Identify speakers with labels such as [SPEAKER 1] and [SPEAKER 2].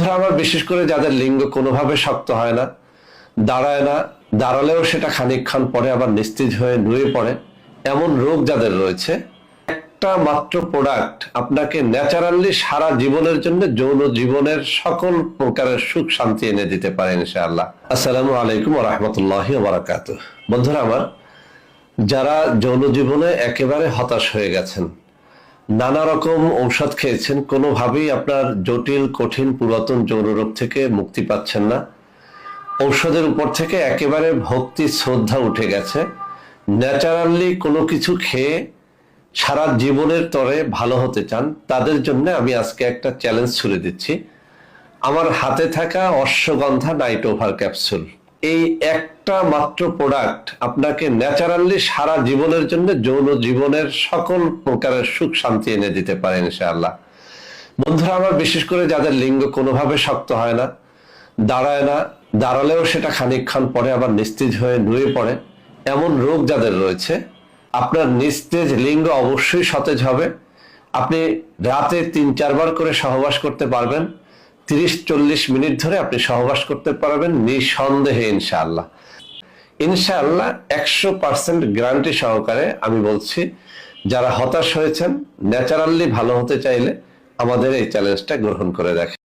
[SPEAKER 1] বন্ধুরা আমার, বিশেষ করে যাদের লিঙ্গ কোনোভাবে শক্ত হয় না, দাঁড়ায় না, দাঁড়ালেও সেটা খানিকক্ষণ পরে আবার নিস্তেজ হয়ে নুয়ে পড়ে, এমন রোগ যাদের রয়েছে, একটা মাত্র প্রোডাক্ট আপনাকে ন্যাচারালি সারা জীবনের জন্য যৌন জীবনের সকল প্রকারের সুখ শান্তি এনে দিতে পারে ইনশাআল্লাহ। আসসালামু আলাইকুম ওয়া রাহমাতুল্লাহি ওয়া বারাকাতুহু। বন্ধুরা আমার, যারা যৌন জীবনে একেবারে হতাশ হয়ে গেছেন, নানা রকম ঔষধ খেয়েছেন, কোনোভাবেই আপনার জটিল কঠিন পুরাতন যৌন রোগ থেকে মুক্তি পাচ্ছেন না, ঔষধের উপর থেকে একেবারে ভক্তি শ্রদ্ধা উঠে গেছে, ন্যাচারালি কোনো কিছু খেয়ে সারা জীবনের তরে ভালো হতে চান, তাদের জন্য আমি আজকে একটা চ্যালেঞ্জ ছুড়ে দিচ্ছি। আমার হাতে থাকা অশ্বগন্ধা নাইট ওভার ক্যাপসুল, এই একটা মাত্র প্রোডাক্ট আপনাকে ন্যাচারালি সারা জীবনের জন্য যৌন জীবনের সকল প্রকারের সুখ শান্তি এনে দিতে পারে ইনশাআল্লাহ। বন্ধুরা আমার, বিশেষ করে যাদের লিঙ্গ কোনোভাবে শক্ত হয় না, দাঁড়ায় না, দাঁড়ালেও সেটা খানিকক্ষণ পরে আবার নিস্তেজ হয়ে নুয়ে পড়ে, এমন রোগ যাদের রয়েছে, আপনার নিস্তেজ লিঙ্গ অবশ্যই সতেজ হবে। আপনি রাতে ৩-৪ বার করে সহবাস করতে পারবেন, ৩০-৪০ মিনিট ধরে আপনি সহবাস করতে পারবেন নিঃসন্দেহে ইনশাআল্লাহ। ইনশাআল্লাহ ১০০% গ্যারান্টি সহকারে আমি বলছি, যারা হতাশ হয়েছেন, ন্যাচারালি ভালো হতে চাইলে আমাদের এই চ্যালেঞ্জটা গ্রহণ করে দেখেন।